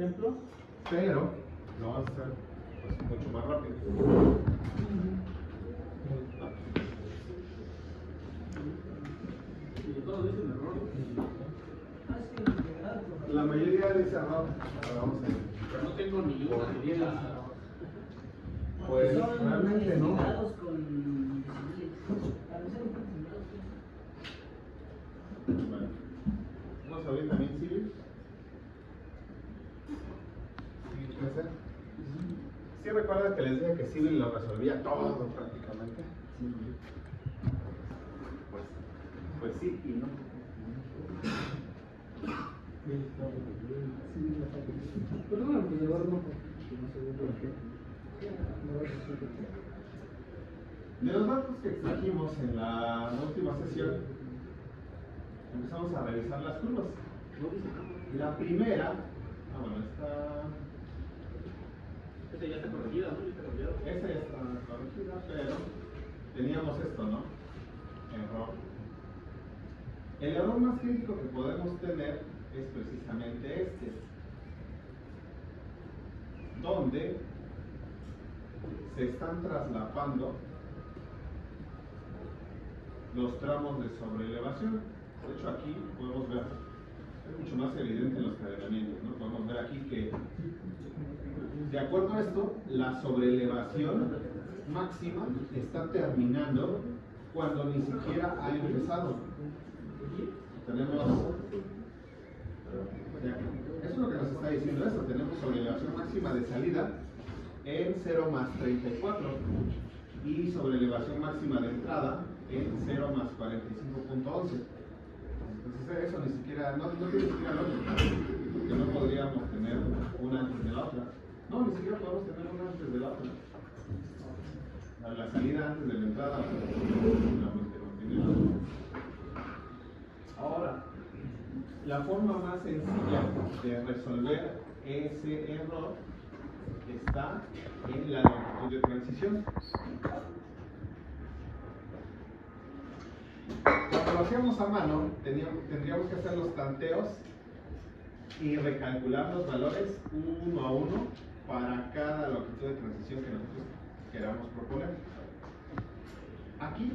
ejemplo, pero lo vamos a hacer pues, mucho más rápido. La mayoría dice error. Ahora vamos a ver. Pero no tengo ni una idea. Pues realmente no. Bueno, vamos a abrir también civil. Civil 13. ¿Sí recuerdan que les dije que civil lo resolvía todo prácticamente? Pues sí y no. Perdón, pues de verdad no. De los datos que extrajimos en la última sesión, empezamos a revisar las curvas. La primera, bueno, Esta ya está corregida, ¿no? Ya está cambiado. esa ya está corregida, pero teníamos esto, ¿no? Error. El error más crítico que podemos tener es precisamente este, donde se están traslapando los tramos de sobreelevación. De hecho, aquí podemos ver, es mucho más evidente en los cadenamientos, ¿no? Podemos ver aquí que, de acuerdo a esto, la sobreelevación máxima está terminando cuando ni siquiera ha empezado. Tenemos, eso es lo que nos está diciendo esto, tenemos sobreelevación máxima de salida en 0 más 34 y sobreelevación máxima de entrada en 0 más 45.11. Entonces eso ni siquiera, no tiene ni siquiera lógica, porque no podríamos tener una antes de la otra. No, ni siquiera podemos tener una antes de la otra. La salida antes de la entrada, no tiene lógica. Ahora, la forma más sencilla de resolver ese error está en la longitud de transición. Cuando lo hacíamos a mano, tendríamos que hacer los tanteos y recalcular los valores uno a uno para cada longitud de transición que nosotros queramos proponer. Aquí,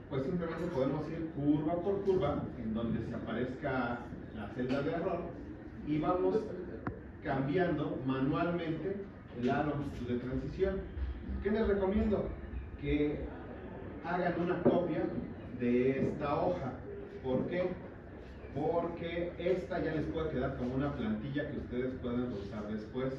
pues simplemente podemos ir curva por curva en donde se aparezca la celda de error y vamos cambiando manualmente la longitud de transición. ¿Qué les recomiendo? Que hagan una copia de esta hoja. ¿Por qué? Porque esta ya les puede quedar como una plantilla que ustedes pueden usar después.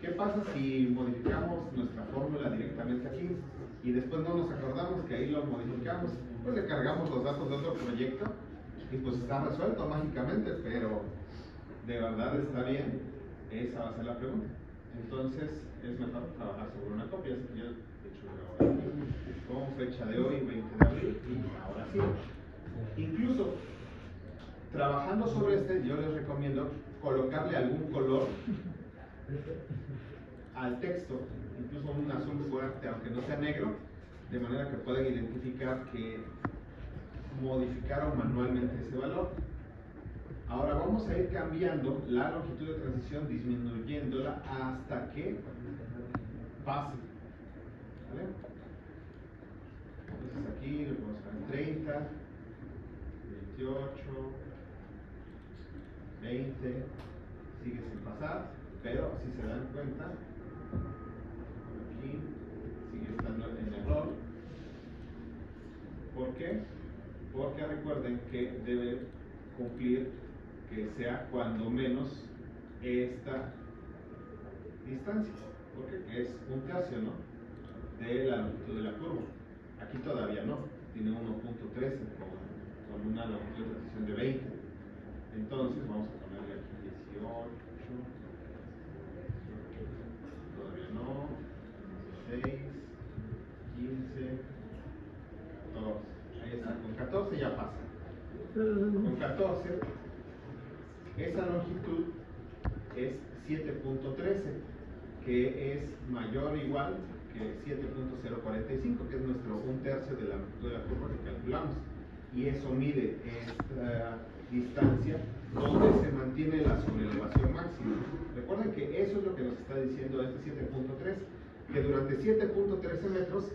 ¿Qué pasa si modificamos nuestra fórmula directamente aquí y después no nos acordamos que ahí lo modificamos? Pues le cargamos los datos de otro proyecto y pues está resuelto mágicamente, pero ¿de verdad está bien? Esa va a ser la pregunta. Entonces es mejor trabajar sobre una copia, así que yo de hecho lo hago aquí con fecha de hoy, 20 de abril, y ahora sí. Incluso trabajando sobre este, yo les recomiendo colocarle algún color al texto, incluso un azul fuerte, aunque no sea negro, de manera que puedan identificar que modificaron manualmente ese valor. Ahora vamos a ir cambiando la longitud de transición, disminuyéndola hasta que pase. ¿Vale? Entonces aquí le podemos poner 30, 28, 20, sigue sin pasar, pero si se dan cuenta, aquí sigue estando en error. ¿Por qué? Porque recuerden que debe cumplir que sea cuando menos esta distancia, porque es un tercio, ¿no?, de la longitud de la curva. Aquí todavía no, tiene 1.13 con una longitud de transición de 20. Entonces vamos a ponerle aquí 18, todavía no, 16, 15, 14. Ahí está, con 14 ya pasa. Con 14, esa longitud es 7.13, que es mayor o igual que 7.045, que es un tercio de la longitud de la curva que calculamos. Y eso mide esta distancia donde se mantiene la sobrelevación máxima. Recuerden que eso es lo que nos está diciendo este 7.3, que durante 7.13 metros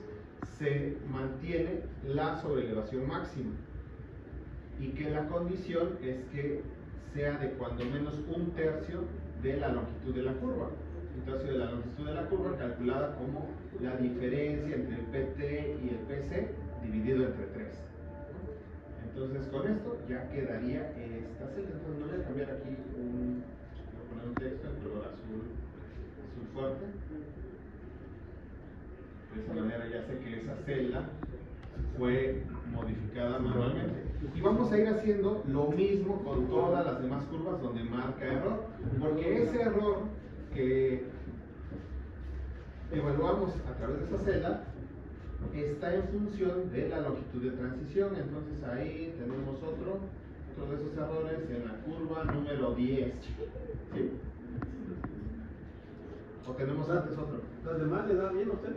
se mantiene la sobrelevación máxima y que la condición es que sea de cuando menos 1/3 de la longitud de la curva. 1/3 de la longitud de la curva calculada como la diferencia entre el PT y el PC dividido entre 3. Entonces con esto ya quedaría esta celda. Entonces me voy a cambiar aquí voy a poner un texto en color azul fuerte. De esa manera ya sé que esa celda fue modificada manualmente. Y vamos a ir haciendo lo mismo con todas las demás curvas donde marca error, porque ese error que evaluamos a través de esa celda está en función de la longitud de transición. Entonces ahí tenemos otro de esos errores en la curva número 10. ¿Sí? ¿O tenemos antes otro? ¿Los demás le da bien a usted?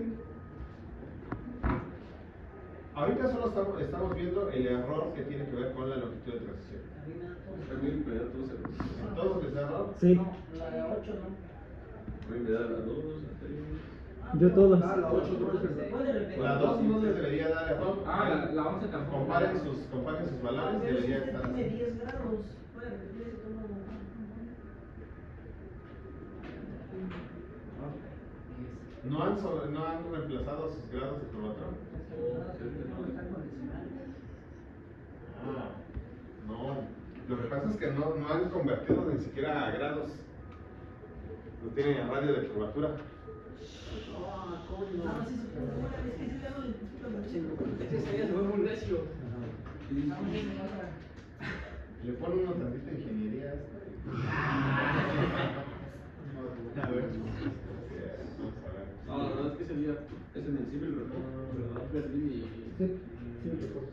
Ahorita solo estamos viendo el error que tiene que ver con la longitud de transición. También me da todos errores. ¿En todos les da error? Sí, No, la de 8 no. A mí me da la 2, la 3. yo todas. La 8 no. Puede repetir. La 2 no les debería dar error. La 11 tampoco. Comparen sus valores, Pero si debería usted estar tiene así. 10 grados, puede repetir ese tono. ¿No han reemplazado sus grados de curvatura? Ah, no. Lo que pasa es que no han convertido ni siquiera a grados. No tienen radio de curvatura. Ah, sí, se puede. Bueno, es que ese ya no le Ese sería muy necio. Le ponen una tantita de ingeniería a esto. A ver. Vamos a ver. No, la verdad es que ese día es en el civil, ¿verdad? Perdí mi. Sí, sí, me recuerdo.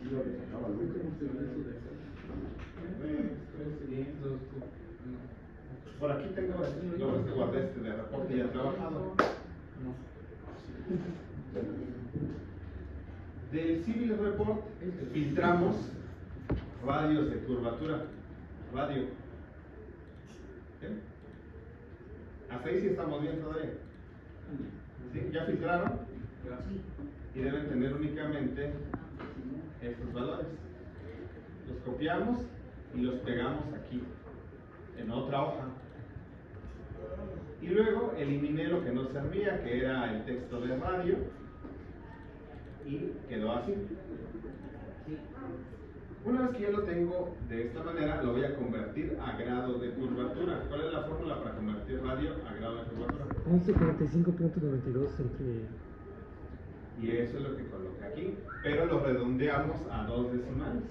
¿Cómo se ve eso de acá? Por aquí tengo lo que guardé de reporte ya trabajado. Del Civil Report filtramos radios de curvatura. Radio. ¿Sí? Hasta ahí sí estamos bien todavía. ¿Sí? ¿Ya filtraron? Y deben tener únicamente estos valores. Los copiamos y los pegamos aquí, en otra hoja. Y luego eliminé lo que no servía, que era el texto de radio, y quedó así. Una vez que ya lo tengo de esta manera, lo voy a convertir a grado de curvatura. ¿Cuál es la fórmula para convertir radio a grado de curvatura? 1145.92 entre... Y eso es lo que coloqué aquí, pero lo redondeamos a 2 decimales.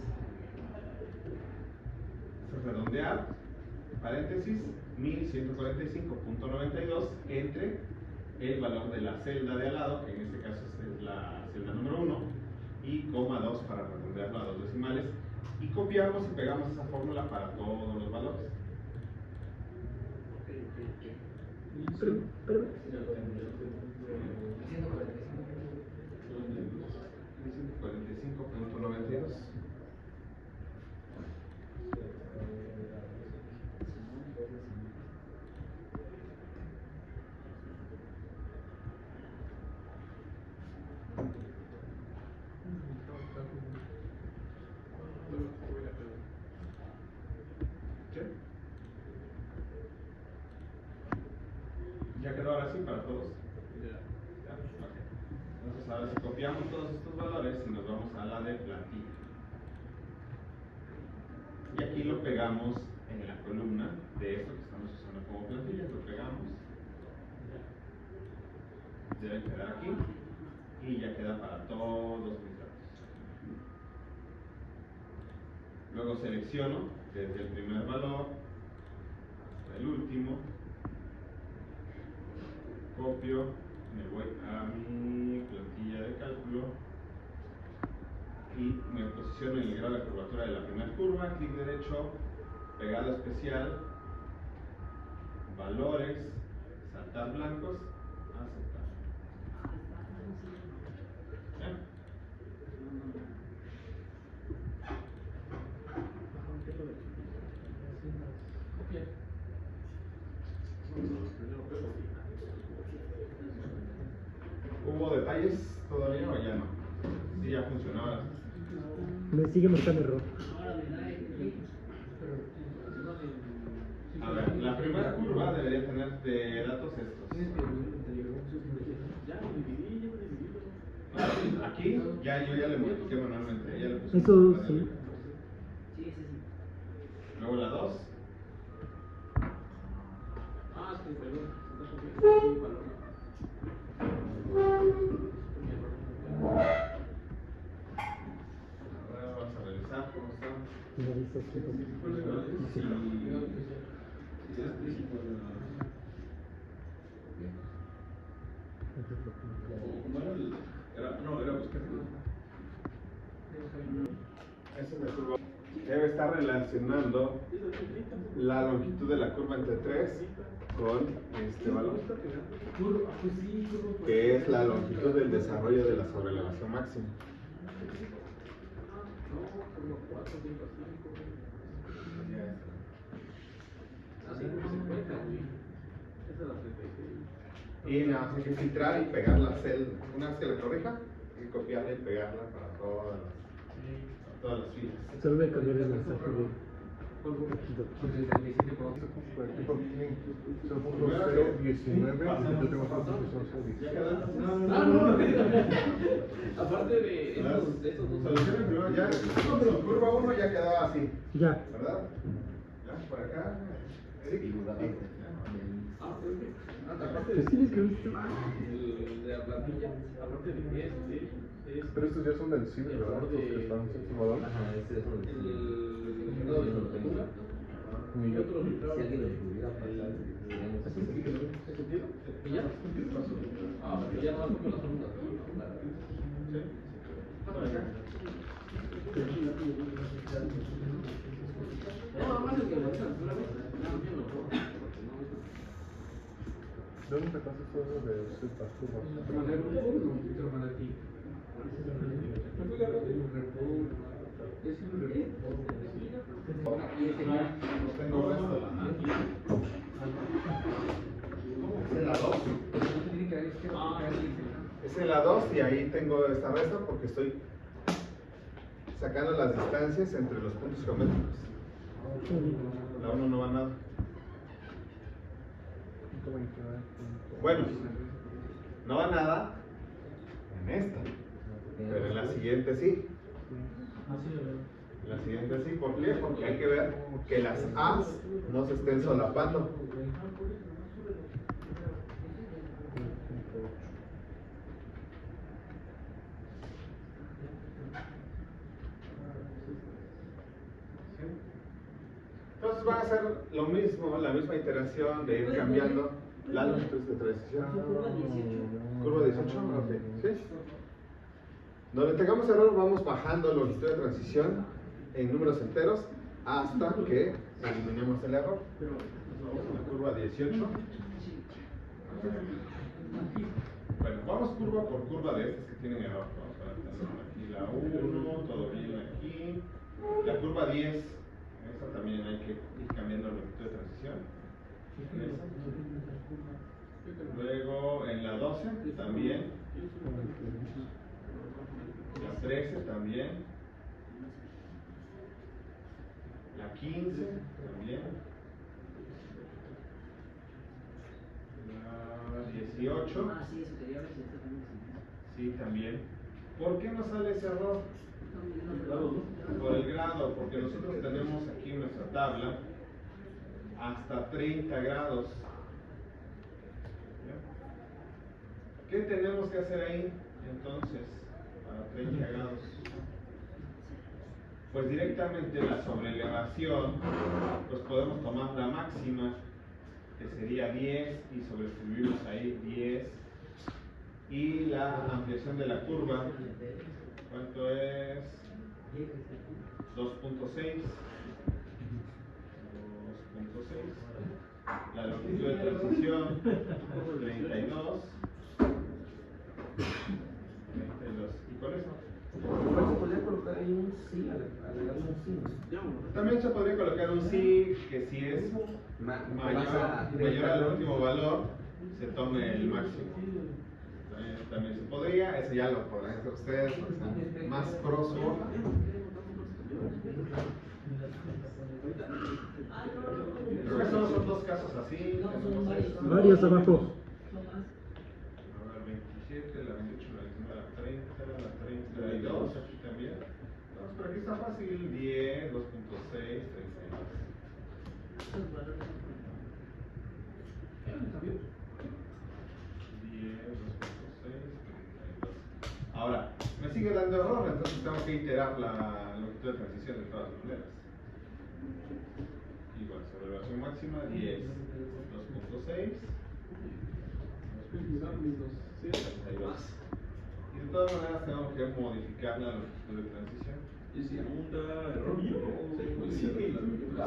Eso es redondear, paréntesis, 1145.92 entre el valor de la celda de al lado, que en este caso es la celda número 1, y coma 2 para redondearlo a 2 decimales, y copiamos y pegamos esa fórmula para todos los valores. Pero, 145.92. ¿Ya quedó ahora sí para todos? Ya, ok. Entonces ahora si copiamos todos estos valores y nos vamos a la de plantilla. Y aquí lo pegamos en la columna de esto que estamos usando como plantilla, lo pegamos. Debe quedar aquí y ya queda para todos mis datos. Luego selecciono desde el primer valor hasta el último. Copio, me voy a mi plantilla de cálculo y me posiciono en el grado de curvatura de la primera curva, clic derecho, pegado especial, valores, saltar blancos, aceptar. ¿Ya? detalles todavía o ya no? Sí, ya funcionaba. Me sigue marcando error. A ver, la primera curva debería tener de datos estos. Claro, aquí ya yo ya le modifiqué manualmente, ya le puse Eso un sí. de- Luego la 2. Ah, sí, perdón. Sí, valor. Ahora vamos a revisar cómo está. Me avisa aquí. Era buscar. Esa es la curva. Debe estar relacionando la longitud de la curva entre 3 con este valor, que es la longitud del desarrollo de la sobrelevación máxima. Y nada más hay que filtrar y pegar la celda. Una vez que la corrija, hay que copiarla y pegarla para todas las filas. Solo voy a cambiar el mensaje de. ¿Ya quedó? Aparte de esos dos. Solución primero ya. Curva 1 ya quedaba así, Ya. ¿verdad? Ya, por acá. Eric. Aparte Pues sí le escribiste mal. de la plantilla, aparte de que es Pero estos ya son del cine, ¿verdad? Los que están en su valor. el grado de temperatura y otros grados. ¿Y ya? Ah, porque ya no vas con las ondas. No, nada más es que la temperatura ¿De dónde sacaste todo eso de estas curvas? Tengo esto. Es en la 2. Es en la 2 y ahí tengo esta resta porque estoy sacando las distancias entre los puntos geométricos. La 1 no va nada. Bueno, no va nada en esta, pero en la siguiente sí. En la siguiente sí, ¿por qué? Porque hay que ver que las A's no se estén solapando. Entonces van a hacer lo mismo, la misma iteración de ir cambiando la longitud de transición. Curva 18, ok. ¿Sí? Donde tengamos error vamos bajando la longitud de transición en números enteros hasta que eliminemos el error. La curva 18. Bueno, vamos curva por curva de estas que tienen error. Vamos a ver, aquí la 1, todo bien aquí. La curva 10, esta también hay que ir cambiando la longitud de transición. Luego en la 12 también. La 13 también. La 15 también. La 18. Sí, también. ¿Por qué no sale ese error? Por el grado, porque nosotros tenemos aquí en nuestra tabla hasta 30 grados. ¿Ya? ¿Qué tenemos que hacer ahí entonces para 30 grados? Pues directamente la sobrelevación, pues podemos tomar la máxima, que sería 10, y sobreescribimos ahí 10, y la ampliación de la curva, ¿cuánto es? 2.6. La longitud de transición 32. Y con eso Se podría colocar ahí un sí, agregar un sí. también se podría colocar un sí, que si es mayor al último valor se tome el máximo. También se podría, eso ya lo podrán hacer ustedes, porque están más crossword. Creo que solo son dos casos así. No, son tenemos varios. esto. Varios abajo. Son más. A ver, 27, la 28, la 29, la 30, la 32, aquí también. Entonces, pero aquí está fácil, 10, 2.6, 32. Esos valores son 10, 2.6, 32. Ahora, me sigue dando error, entonces tengo que iterar la longitud de transición de todas maneras. Igual, sobre la relación máxima, 10, 2.6, 32. Y de todas maneras tengo que modificar la longitud de transición. Y si aún da error,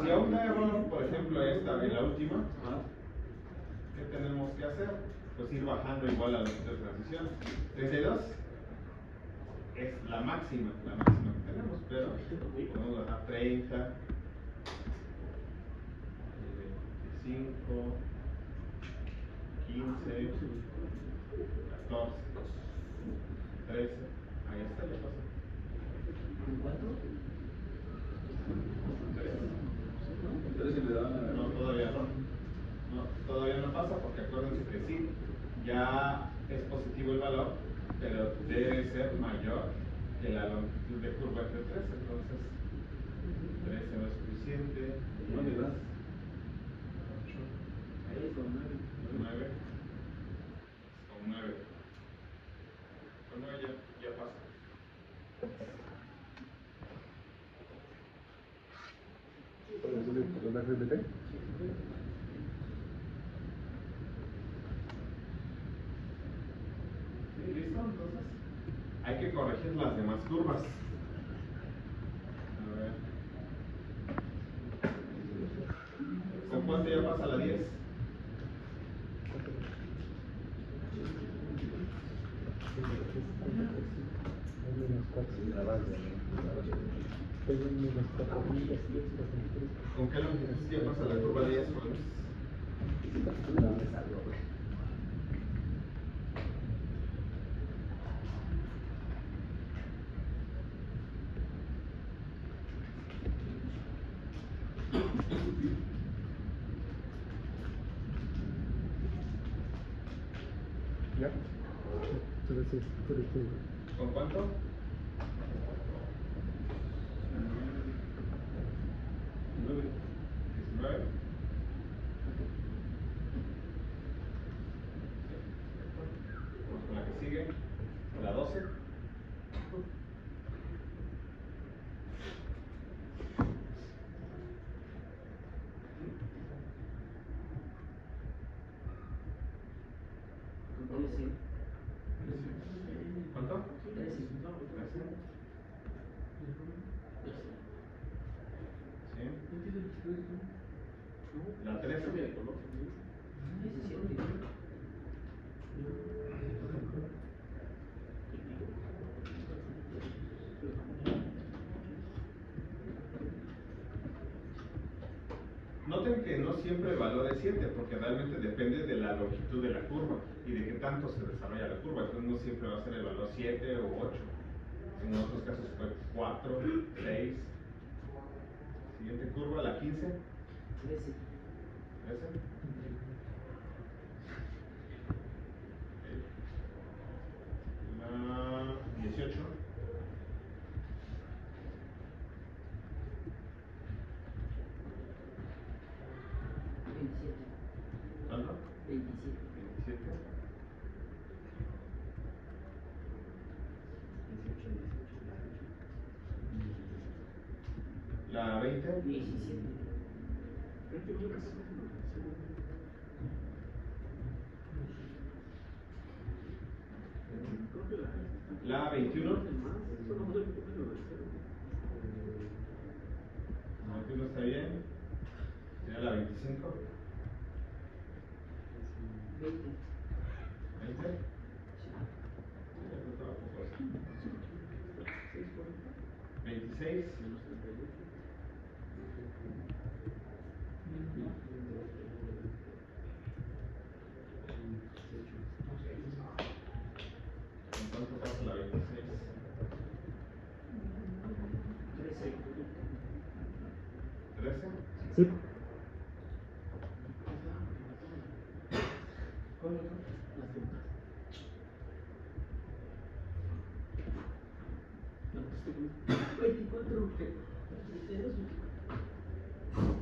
Si aún da error, por ejemplo, esta en la última, Ajá. ¿qué tenemos que hacer? Pues ir bajando igual la longitud de transición. 32 es la máxima que tenemos, pero podemos bajar 30, 25, 15, 14, 13, ahí está, ya pasó. ¿Cuánto? 13 le da. No, todavía no. No, todavía no pasa porque acuérdense que sí, ya es positivo el valor, pero debe ser mayor que la longitud de curva entre 3, entonces 13 no es suficiente. No le da. 8, Ahí con 9, con 9. Con 9 ya pasa. ¿Los LGBT? Sí, listo, entonces hay que corregir las demás curvas. A ver. ¿Con cuánto ya pasa la 10? ¿Con qué longitud ya pasa la curva 10? ¿Ya? ¿Con cuánto? 19. Vamos con la que sigue, la 12. ¿Cuánto? 13. ¿Sí? La 13. Noten que no siempre el valor es 7, porque realmente depende de la longitud de la curva y de qué tanto se desarrolla la curva. Entonces no siempre va a ser el valor 7 o 8. En otros casos fue 4, 6. Siguiente curva, la 15. 13. La 18. ¿Cuánto? 27. La 20. 17. La 21. La 21 está bien. Sería la 25. 20. 20. ¿26? Sí. ¿Cuál otro? Las preguntas. No, estoy con- 24. ¿Qué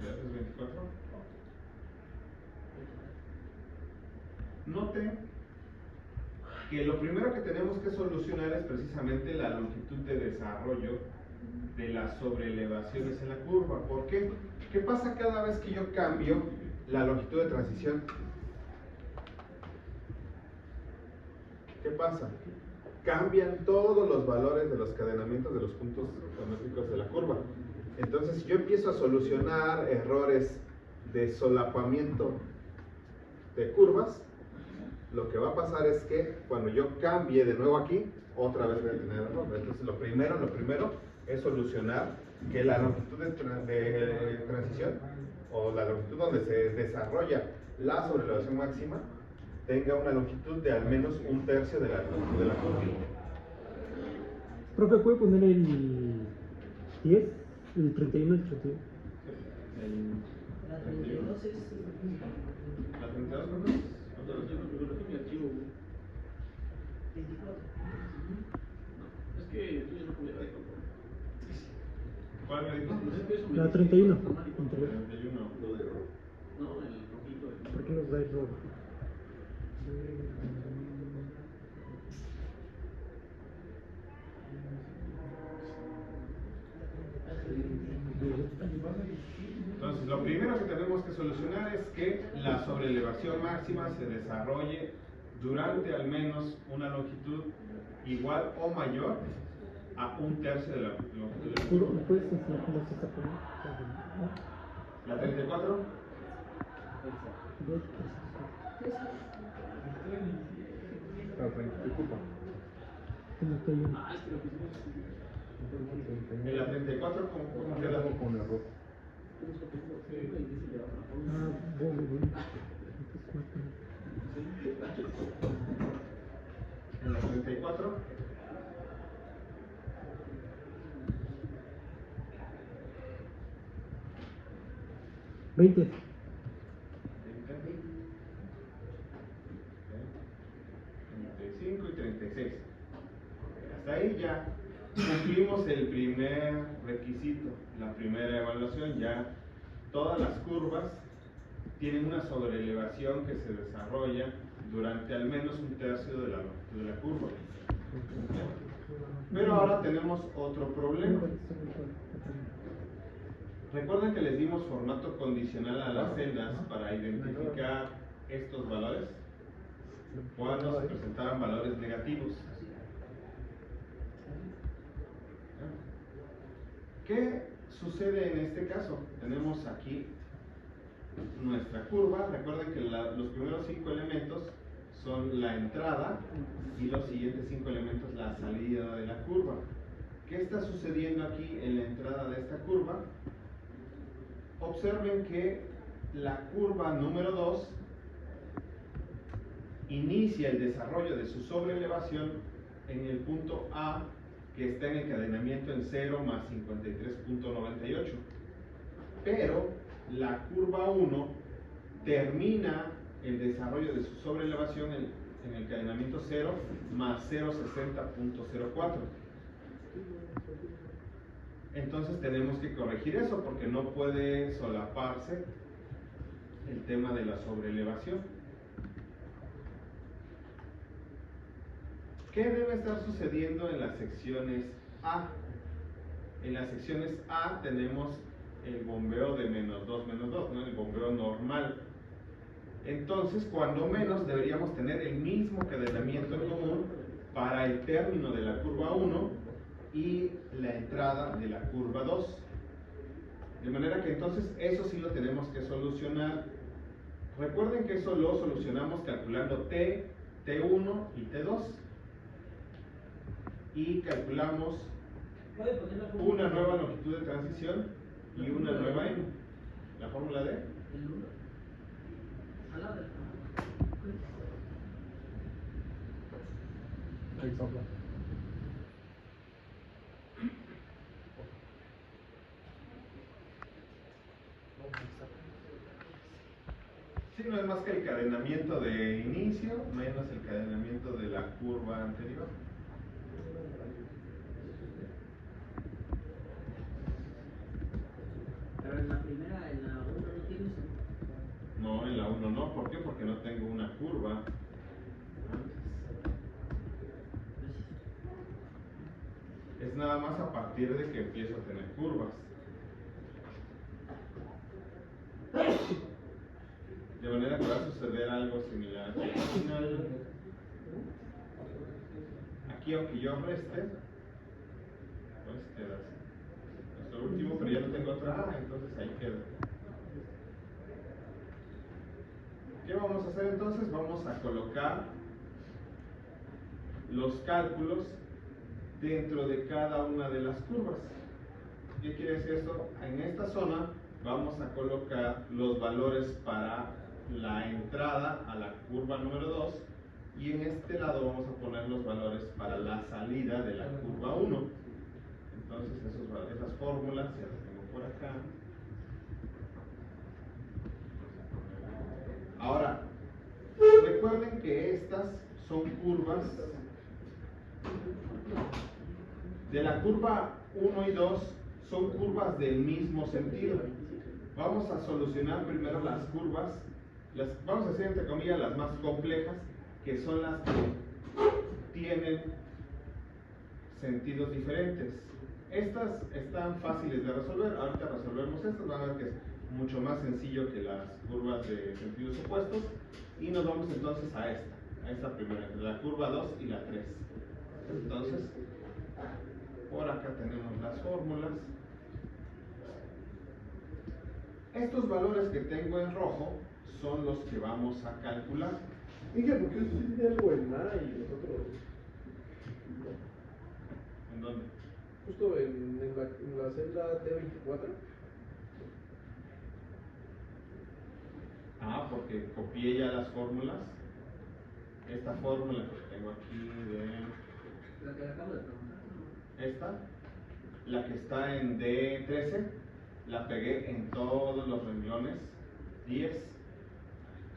haces 24? Noten que lo primero que tenemos que solucionar es precisamente la longitud de desarrollo de las sobreelevaciones en la curva. ¿Por qué? ¿Qué pasa cada vez que yo cambio la longitud de transición? ¿Qué pasa? Cambian todos los valores de los cadenamientos de los puntos geométricos de la curva. Entonces, si yo empiezo a solucionar errores de solapamiento de curvas, lo que va a pasar es que cuando yo cambie de nuevo aquí, otra vez voy a tener error. Entonces, lo primero es solucionar que la longitud de transición o la longitud donde se desarrolla la sobreelevación máxima tenga una longitud de al menos 1/3 de la longitud de la curva. Profe, ¿puede poner el 10? El 31, el 31. La 32 es. ¿La 32 Yo creo que mi archivo. 24. No, es que tú ya no podía ver. ¿Cuál me dijo? No, es que eso me La dice 31. automático. 31. No, el rojito. ¿Por qué nos da error? Entonces, lo primero que tenemos que solucionar es que la sobreelevación máxima se desarrolle durante al menos una longitud igual o mayor a 1/3 de la longitud de la ¿Me curva. puedes enseñar cómo se está poniendo? La 34. Disculpa. Ah, es que lo que hicimos es En la 34, ¿cómo queda? Con error. En la 34. ¿20? 35 y 36. Hasta ahí ya cumplimos el primer requisito, la primera evaluación. Ya todas las curvas tienen una sobreelevación que se desarrolla durante al menos 1/3 de la longitud de la curva. Pero ahora tenemos otro problema. Recuerden que les dimos formato condicional a las celdas para identificar estos valores cuando se presentaban valores negativos. ¿Qué sucede en este caso? Tenemos aquí nuestra curva. Recuerden que los primeros 5 elementos son la entrada y los siguientes 5 elementos la salida de la curva. ¿Qué está sucediendo aquí en la entrada de esta curva? Observen que la curva número 2 inicia el desarrollo de su sobreelevación en el punto A, que está en encadenamiento en 0 más 53.98. Pero la curva 1 termina el desarrollo de su sobreelevación en el encadenamiento 0 más 060.04. Entonces tenemos que corregir eso porque no puede solaparse el tema de la sobreelevación. ¿Qué debe estar sucediendo en las secciones A? En las secciones A tenemos el bombeo de -2, ¿no? El bombeo normal. Entonces, cuando menos deberíamos tener el mismo cadenamiento en común para el término de la curva 1 y la entrada de la curva 2. De manera que entonces eso sí lo tenemos que solucionar. Recuerden que eso lo solucionamos calculando T, T1 y T2. Y calculamos una nueva longitud de transición y una nueva N. La fórmula de Ahí sopla. No, no es más que el cadenamiento de inicio menos el cadenamiento de la curva anterior. Pero en la primera, en la 1 no tienes. No, en la 1 no. ¿Por qué? Porque no tengo una curva antes. Es nada más a partir de que empiezo a tener curvas. De manera que va a suceder algo similar. Al final, aquí aunque yo reste, pues queda así. Hasta el último, pero ya no tengo otra A, entonces ahí queda. ¿Qué vamos a hacer entonces? Vamos a colocar los cálculos dentro de cada una de las curvas. ¿Qué quiere decir esto? En esta zona vamos a colocar los valores para la entrada a la curva número 2 y en este lado vamos a poner los valores para la salida de la curva 1. Entonces esas fórmulas ya las tengo por acá. Ahora, recuerden que estas son curvas de la curva 1 y 2, son curvas del mismo sentido. Vamos a solucionar primero las curvas, vamos a decir entre comillas las más complejas, que son las que tienen sentidos diferentes. Estas están fáciles de resolver, ahorita resolvemos estas, van a ver que es mucho más sencillo que las curvas de sentidos opuestos, y nos vamos entonces a esta primera, la curva 2 y la 3. Entonces, por acá tenemos las fórmulas. Estos valores que tengo en rojo son los que vamos a calcular. Dije, ¿por qué usted tiene algo en A y nosotros? ¿En dónde? Justo en la celda T24. Ah, porque copié ya las fórmulas. Esta fórmula que tengo aquí de La que le acabo de preguntar. esta, la que está en D13, la pegué en todos los renglones 10.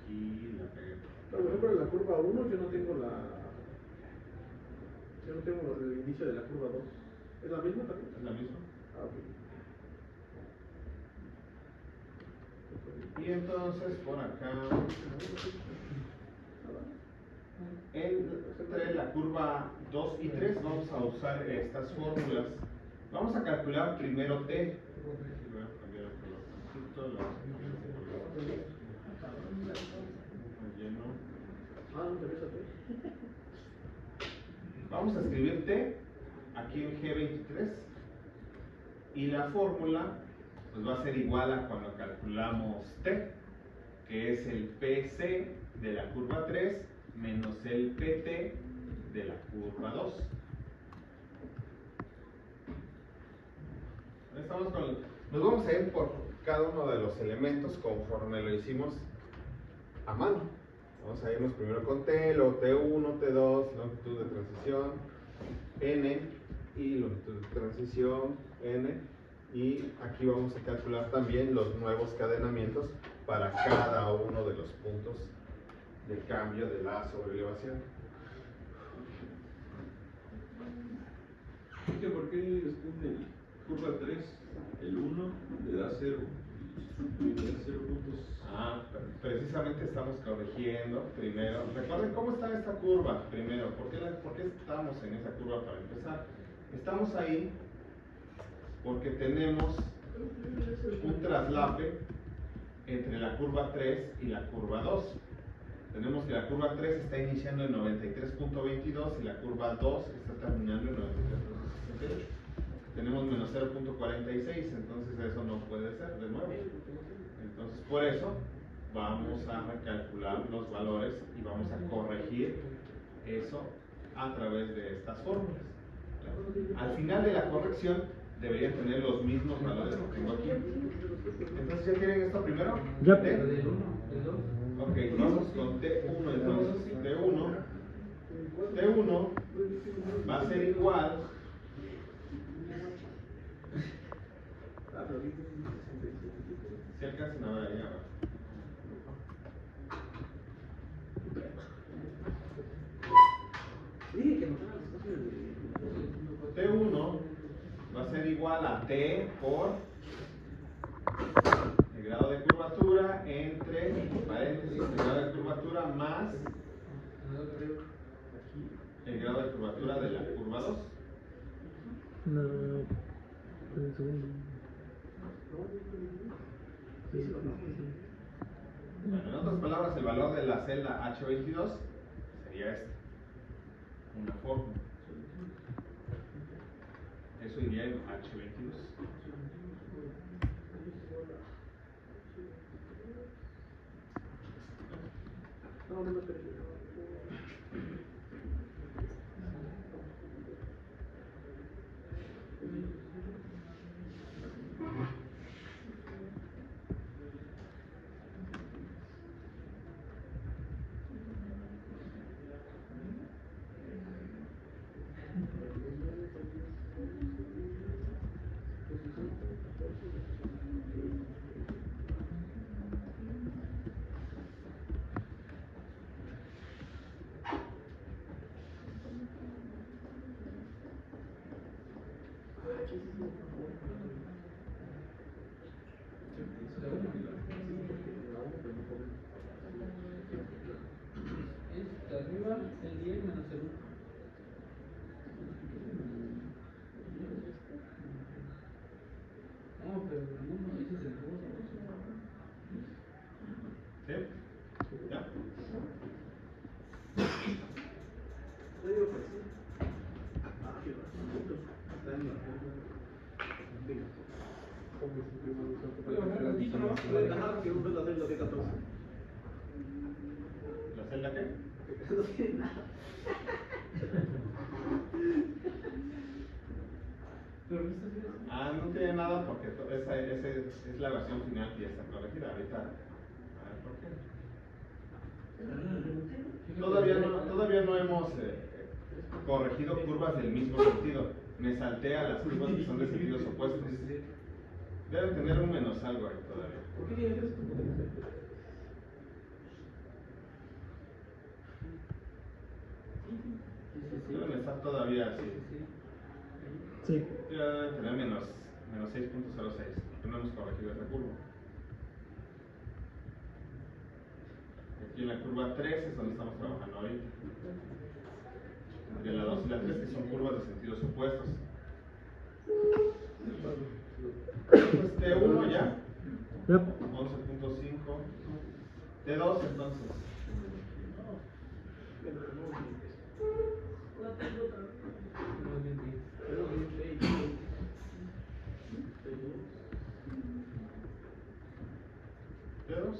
Aquí la pegué. Por ejemplo, en la curva 1 yo no tengo el inicio de la curva 2. ¿Es la misma también? ¿Es la misma? Ah, ok. Y entonces por acá, entre la curva 2 y 3 vamos a usar estas fórmulas. Vamos a calcular primero T. Voy a cambiar el color tantito, la vamos a poner lleno. Ah, no te ves a T. Vamos a escribir T aquí en G23 y la fórmula pues va a ser igual a cuando calculamos T, que es el PC de la curva 3 menos el PT de la curva 2. Nos vamos a ir por cada uno de los elementos conforme lo hicimos a mano. Vamos a irnos primero con T, luego T1, T2, longitud de transición, N y longitud de transición, N. Y aquí vamos a calcular también los nuevos cadenamientos para cada uno de los puntos de cambio de la sobrelevación. ¿Por qué en el curva 3 el 1 le da 0 y le da 0 puntos? Ah, precisamente estamos corrigiendo primero. Recuerden cómo está esta curva primero. ¿Por qué estamos en esa curva para empezar? Estamos ahí porque tenemos un traslape entre la curva 3 y la curva 2. Tenemos que la curva 3 está iniciando en 93.22 y la curva 2 está terminando en 93.68. Tenemos menos 0.46, entonces eso no puede ser de nuevo. Entonces por eso vamos a recalcular los valores y vamos a corregir eso a través de estas fórmulas. Al final de la corrección deberían tener los mismos valores que tengo aquí. Entonces, ¿ya quieren esto primero? Ya. ¿T? Del 1, del 2. Ok, vamos con T1 entonces. T1 va a ser igual si alcanzan a ver ahí abajo. T por el grado de curvatura entre paréntesis el grado de curvatura más el grado de curvatura de la curva 2. No, un segundo. Bueno, en otras palabras, el valor de la celda H22 sería este. Una fórmula. Eso iría en H22. Es de arriba el 10 menos el 1. No, pero el 1 ese es el 2. ¿Sí? ¿Ya? ¿La celda qué? No tiene nada. Ah, no tiene nada porque esa es la versión final que ya está corregida. Ahorita, a ver por qué. Todavía no hemos corregido curvas del mismo sentido. Me salté a las curvas que son de sentidos opuestos. Debe tener un menos algo ahí todavía. ¿Por qué tienes esto? Deben estar todavía así. Sí. Ya deben tener menos 6.06. Porque no hemos corregido esa curva. Aquí en la curva 3 es donde estamos trabajando ahorita. De la 2 y la 3 que son curvas de sentidos opuestos. Pues T1 ya. Yep. 11.5. T2 entonces. T2.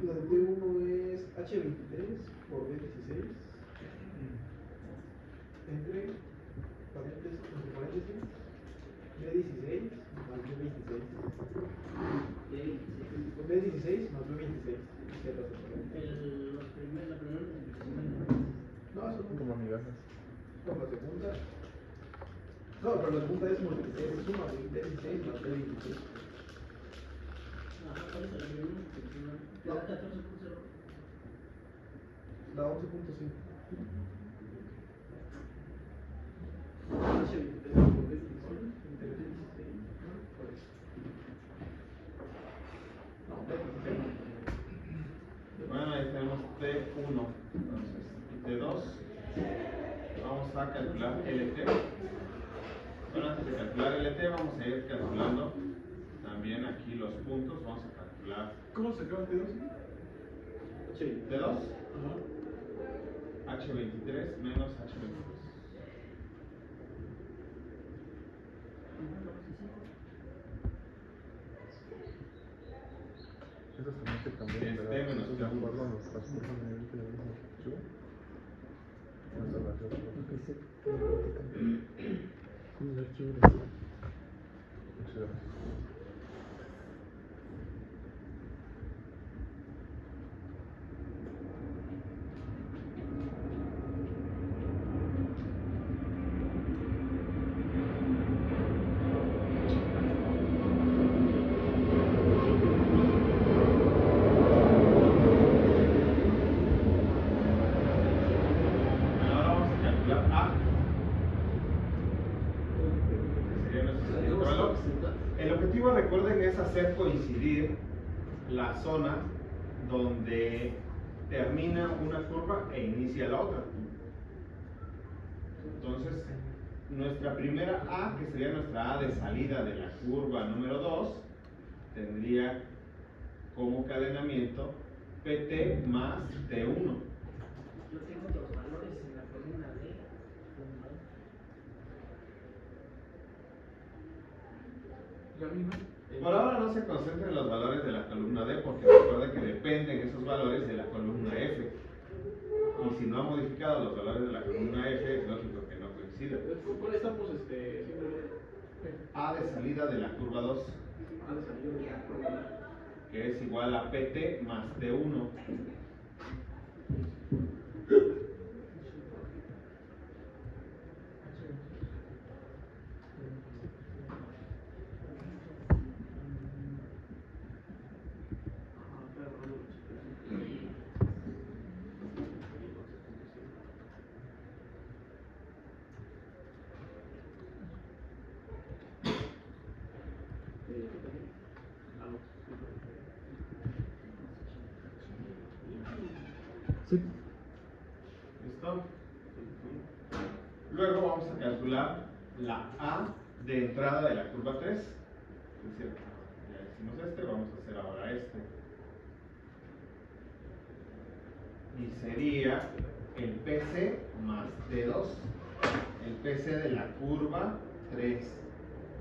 La de T1 es H23 por B16 entre paréntesis B16 más B26. B16 más B26. La primera No, eso no. Como migajas. Por la segunda. No, pero la segunda es multiplicar, es suma B16 más B26. Ajá, ¿cuál es la primera? Te da 14.0. La 11.5. H23 por B16 entre B16. No, B16. Bueno, ahí tenemos T1. Entonces, y T2. Vamos a calcular LT. Bueno, antes de calcular LT, vamos a ir calculando también aquí los puntos. Vamos a calcular ¿Cómo se acaba T2? T2. H23 menos H22. Esas también se cambian, Este ¿verdad? menos Esos ya. de acuerdo a los transcursos mediante el mismo archivo. Esa relación. Empecé con el archivo de Muchas gracias. la zona donde termina una curva e inicia la otra. Entonces, nuestra primera A, que sería nuestra A de salida de la curva número 2, tendría como cadenamiento PT más T1. Yo tengo los valores en la columna D. Por ahora no se concentren en los valores de la columna D, porque recuerden que dependen esos valores de la columna F. Y si no ha modificado los valores de la columna F, es lógico que no coincida. ¿Cuál estamos siempre? A de salida de la curva 2, A de salida de la curva. que es igual a PT más T1. Sí. ¿Listo? Luego vamos a calcular la A de entrada de la curva 3. Es decir, ya hicimos este, vamos a hacer ahora este. Y sería el PC más T2. El PC de la curva 3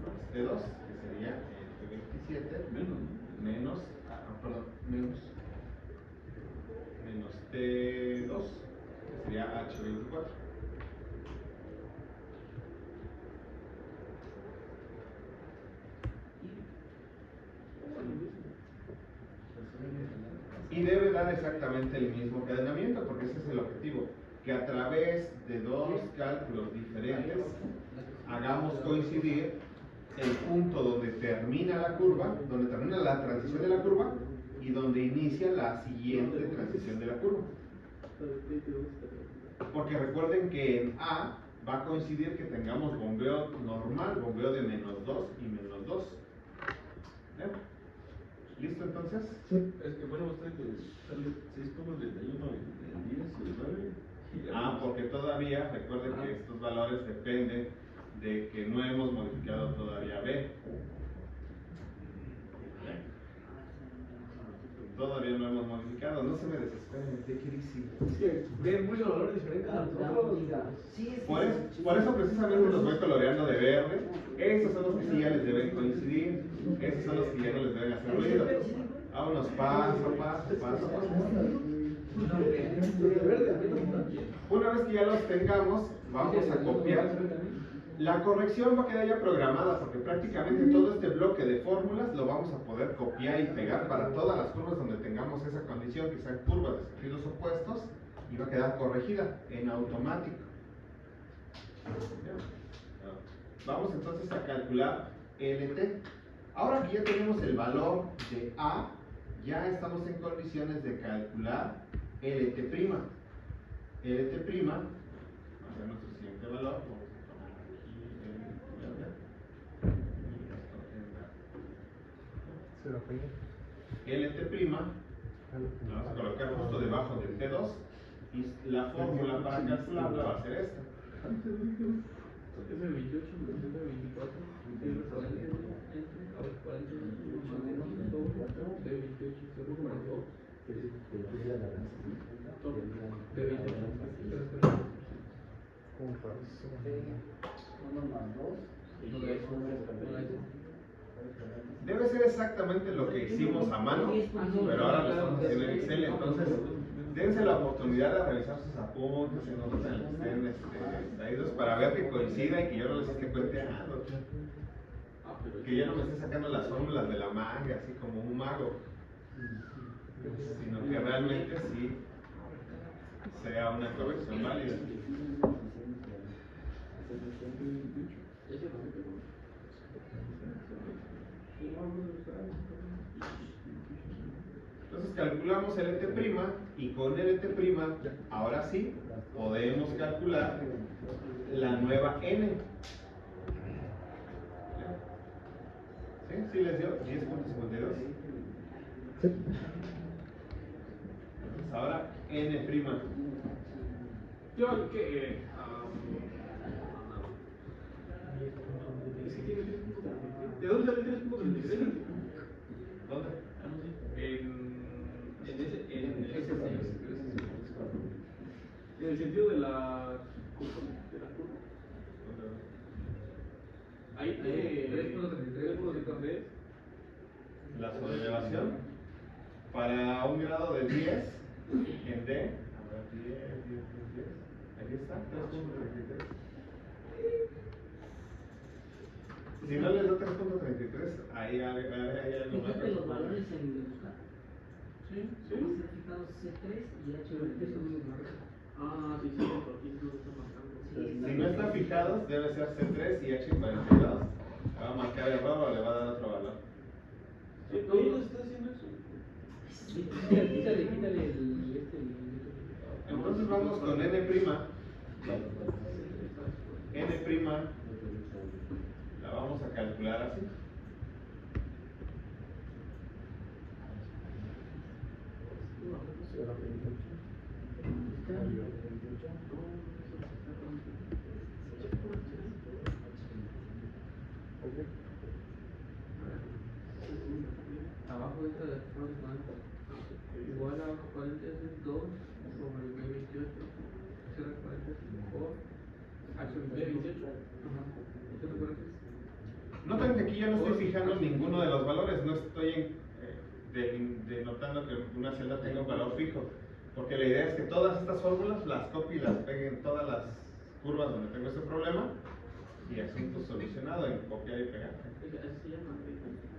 más T2, que sería el T27 menos T2, que sería H24. Y debe dar exactamente el mismo cadenamiento, porque ese es el objetivo, que a través de dos cálculos diferentes hagamos coincidir el punto donde termina la curva, donde termina la transición de la curva y donde inicia la siguiente transición de la curva. Porque recuerden que en A va a coincidir que tengamos bombeo normal, bombeo de -2 y -2. ¿Bien? ¿Listo entonces? Sí. Es que bueno, usted sale 6,31 en 10 y el 9. Porque todavía, recuerden que estos valores dependen de que no hemos modificado todavía B. Todavía no hemos modificado, no se me desesperen, take it easy. Es que ven muchos valores diferentes a nosotros. Por eso precisamente los voy coloreando de verde. Esos son los que sí ya les deben coincidir. Esos son los que ya no les deben hacer ruido. Vámonos paso a paso. Una vez que ya los tengamos, vamos a copiar. La corrección va a quedar ya programada porque prácticamente todo este bloque de fórmulas lo vamos a poder copiar y pegar para todas las curvas donde tengamos esa condición, que sean curvas de sentidos opuestos, y va a quedar corregida en automático. Vamos entonces a calcular LT. Ahora que ya tenemos el valor de A, ya estamos en condiciones de calcular LT'. LT', va a ser nuestro siguiente valor. LT', vamos a colocar justo debajo del T2 y la fórmula para calcularla va a ser esta. F28, 24, 40, Debe ser exactamente lo que hicimos a mano, pero ahora lo estamos haciendo en Excel, entonces dense la oportunidad de revisar sus apuntes en notas en el que estén traídos para ver que coincida y que yo no les esté cuenteando. Que yo no me esté sacando las fórmulas de la manga, así como un mago, sino que realmente sí sea una corrección válida. Entonces calculamos el LT' y con el LT' ahora sí podemos calcular la nueva N. ¿Sí? ¿Sí les dio? 10.52. Sí. Entonces ahora n'. Yo, que. Es que tiene 3.33. ¿De dónde sale 3.33? ¿Dónde? En ese en el sentido de la curva. Ahí te. 3.33. La sobrelevación para un grado de 10 en D. A ver, 10. Ahí está, 3.33. Si no les da 3.33, ahí hay algo más. Fíjate los valores en buscar. Sí, Se ha fijado C3 y H20 son muy marcados. Ah, sí, aquí no lo está marcando. Si no están fijados, debe ser C3 y H42. Le va a marcar error o le va a dar otro valor. Sí, ¿dónde está haciendo eso? Quítale el. Entonces vamos con n'. N' la vamos a calcular así. Abajo de esta de igual a 40 es 2 sobre el B28. Cierra 40 por B28. Noten que aquí yo no estoy fijando ninguno de los valores, no estoy denotando que una celda tenga un valor fijo, porque la idea es que todas estas fórmulas las copie y las pegue en todas las curvas donde tengo ese problema y asunto solucionado en copiar y pegar.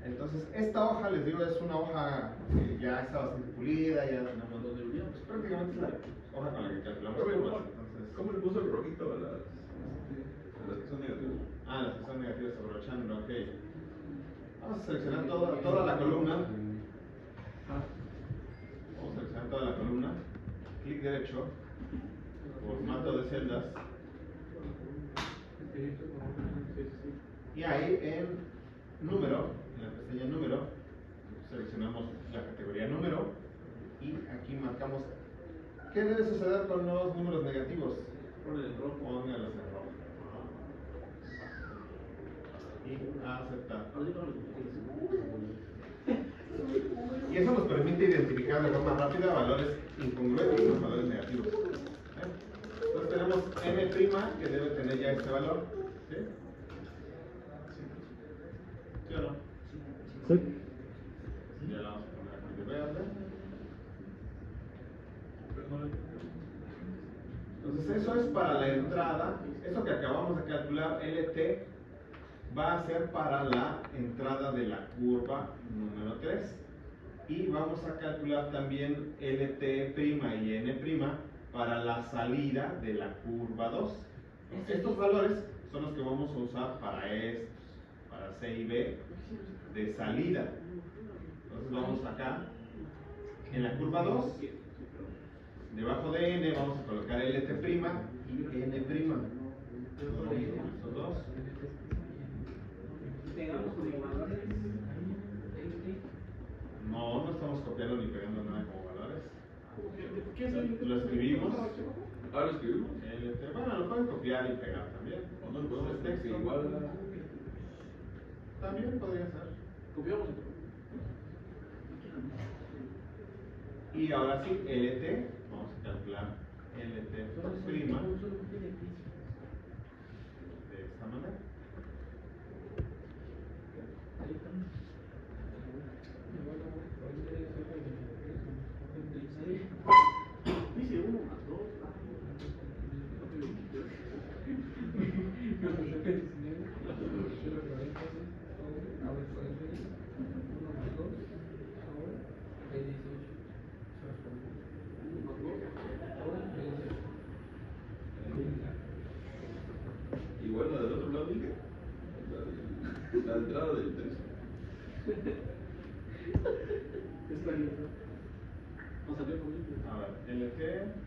Entonces, esta hoja, les digo, es una hoja que ya está bastante pulida, ya tenemos dos neuronas, pues prácticamente es la hoja con la que calculamos curvas. Entonces, ¿Cómo le puso el rojito a las que son negativas? ah, las que son negativas aprovechando, ok. Vamos a seleccionar toda la columna. Vamos a seleccionar toda la columna. Clic derecho, formato de celdas. Y ahí en número, en la pestaña número, seleccionamos la categoría número y aquí marcamos qué debe suceder con los números negativos. Ponle el rojo. Póngalos en rojo. Y aceptar. Y eso nos permite identificar de forma rápida valores incongruentes y los valores negativos. Entonces tenemos n' que debe tener ya este valor. ¿Sí? ¿Sí o no? Sí. Ya la vamos a poner aquí de verde. Entonces eso es para la entrada. Eso que acabamos de calcular, LT, va a ser para la entrada de la curva número 3. Y vamos a calcular también LT' y N' para la salida de la curva 2. Estos valores son los que vamos a usar para estos, para C y B de salida. Entonces vamos acá, en la curva 2, debajo de N vamos a colocar LT' y N'. Estos dos. Pegamos como valores. No estamos copiando ni pegando nada como valores. ¿Qué es el? Lo escribimos. Ah, lo escribimos. LT, bueno, lo pueden copiar y pegar también. O no lo podemos El texto. igual. También podría ser. Copiamos. Y ahora sí, LT, vamos a calcular LT' de esta manera. Dice 1 más 2. Igual la del otro lado, dije. La entrada del 3. Está bien. No salió conmigo. A ver, LT,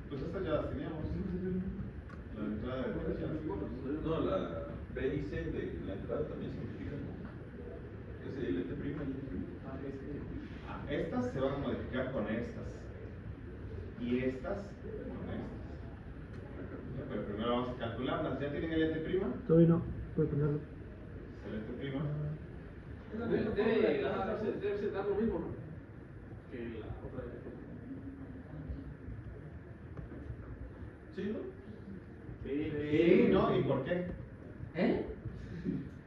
pues estas ya las teníamos. La entrada de potencial. No, la B y C de la entrada también significan. Ese LT' y N'. Ah, estas se van a modificar con estas. Y estas con estas. Ya, pero primero vamos a calcularlas. ¿Ya tienen el LT'? Todavía no, puedo ponerlo. El LT'. Debe ser dar lo mismo, ¿no? Que la otra vez. ¿Sí, no? Sí, ¿no? ¿Y por qué?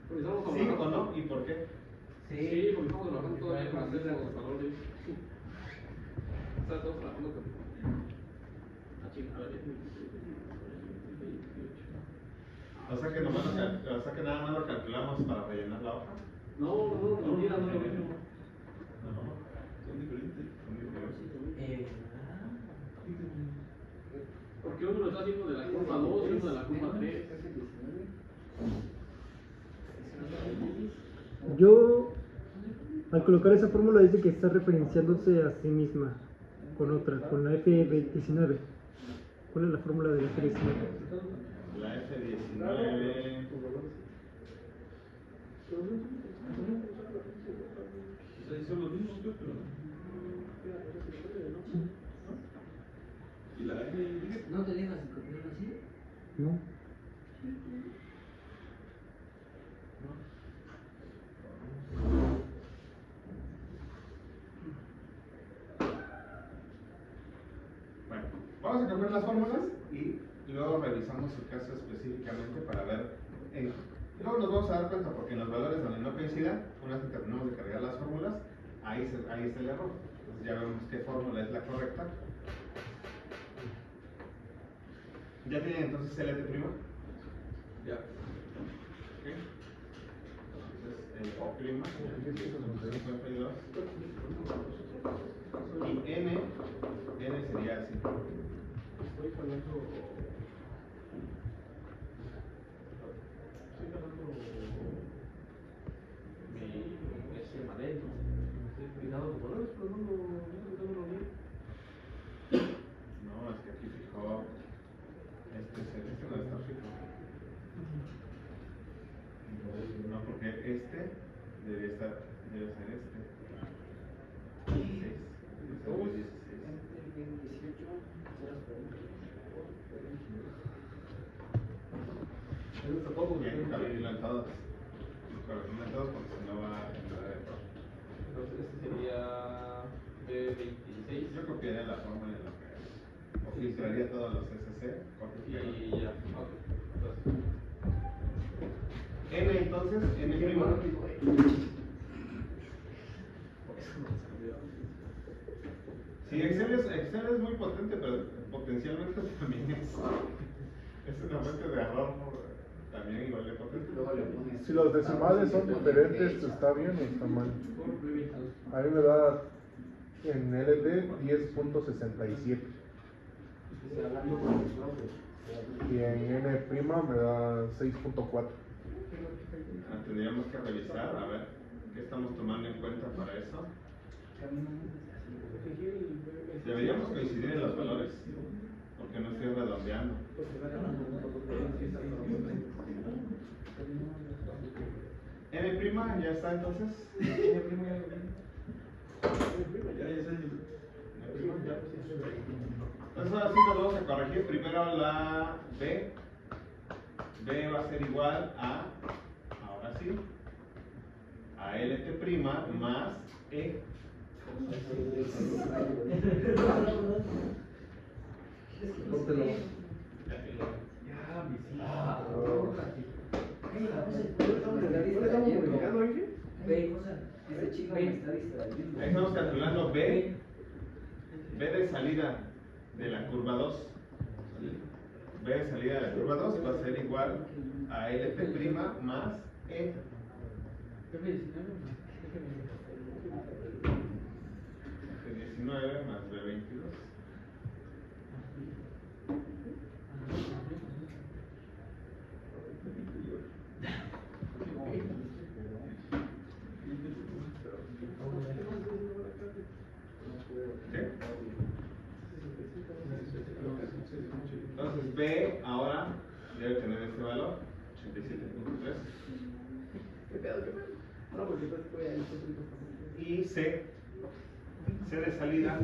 Porque estamos Sí o no, ¿y por qué? Sí, porque estamos trabajando todavía con hacer los valores. Estamos trabajando con. A ver, O sea que nada más lo calculamos para rellenar la hoja. no, mira, no. No, son diferentes. Porque uno lo está haciendo de la curva 2 y uno de la curva 3. Yo, al colocar esa fórmula, dice que está referenciándose a sí misma con otra, con la F19. ¿Cuál es la fórmula de la F19? La F19. Quizás son los mismos, pero no. ¿Y la N? ¿No te dejas copiarlo así? No. Bueno, vamos a cambiar las fórmulas y luego revisamos el caso específicamente para ver. Luego nos vamos a dar cuenta porque en los valores donde no coincidan, una vez que terminamos de cargar las fórmulas, ahí está el error. Entonces ya vemos qué fórmula es la correcta. ¿Ya tienen entonces el LT'? Ya. Ok. Entonces el O', 52. Y N sería así. Estoy jalando ese madero. Estoy cuidando los colores, pero no lo vi. No, es que aquí fijó. Este no está fijo. No, porque este debe ser este. 16. Debe ser 16. Y hay que corregirlo en todos. Corregirlo en todos porque si no va a entrar error. Entonces este sería B26. Yo copiaría la fórmula en lo que es. O filtraría todos los SC. Y ya, ok. N entonces, N primo. Sí, Excel es muy potente, pero potencialmente también es una fuente de error también igual de potente. Si los decimales son diferentes, ¿está bien o está mal? A mí me da en LD 10.67 y en N' me da 6.4. Tendríamos que revisar, a ver, qué estamos tomando en cuenta para eso. Deberíamos coincidir en los valores, porque no estoy redondeando. N' ya está entonces. Entonces ahora sí nos vamos a corregir. Primero la B. B va a ser igual a, ahora sí, a LT' más E. Ahí estamos calculando B de salida de la curva 2. B de salida de la curva 2 va a ser igual a LT' más E. B19 más B22. Entonces B ahora debe tener este valor, 87.3. Y C C de salida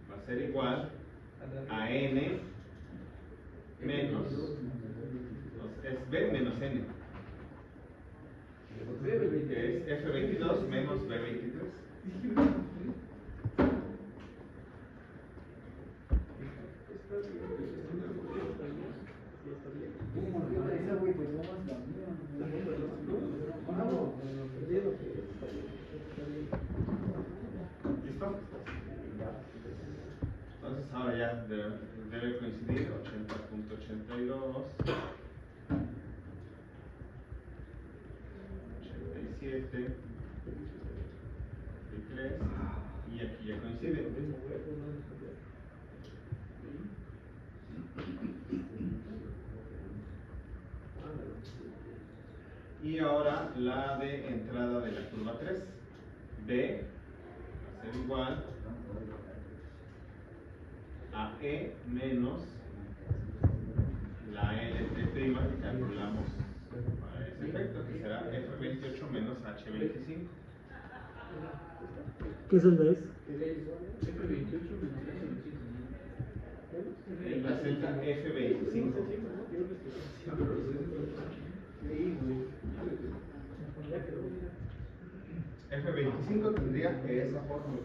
va a ser igual a N menos, es B menos N, que es F22 menos B23. ¿Listo? Entonces ahora ya debe coincidir 80.82, 87, 23, y aquí ya coincide. Y ahora la de entrada de la curva 3, B va a ser igual a E menos la LT' que calculamos para ese efecto, que será F28 menos H25. ¿Qué celda es? F28 menos F25. La celda F25. F25 tendría esa fórmula.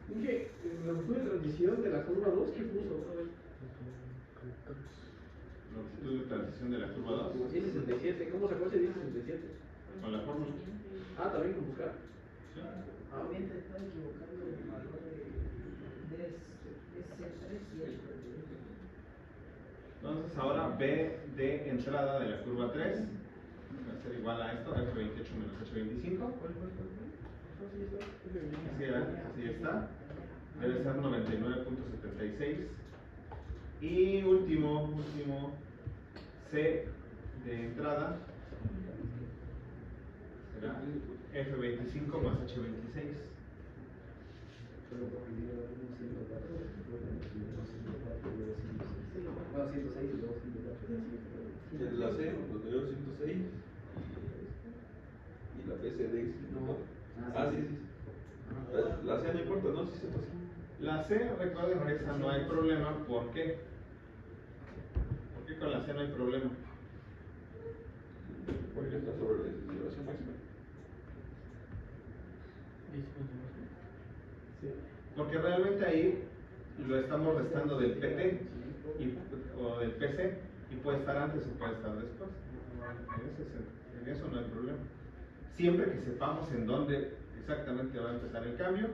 Dije, longitud de transición de la curva 2, ¿qué puso? Longitud de transición de la curva 2 Es 67, ¿cómo sacó ese 1067? con la fórmula. Ah, también con buscar. Sí. Ah, También te estás equivocando en el valor de C3 y el. Entonces ahora B de entrada de la curva 3 va a ser igual a esto, F28 menos H25. Así está. Debe ser 99.76. Y último, C de entrada será F25 más H26. La C, lo tenemos 106. Y la PCD. Sí. La C no importa, ¿no? Sí se pasa. La C, recuerden que esa no hay problema. ¿Por qué? ¿Por qué con la C no hay problema? Porque está sobre la elevación máxima. Porque realmente ahí lo estamos restando del PT o del PC y puede estar antes o puede estar después. En eso no hay problema. Siempre que sepamos en dónde exactamente va a empezar el cambio,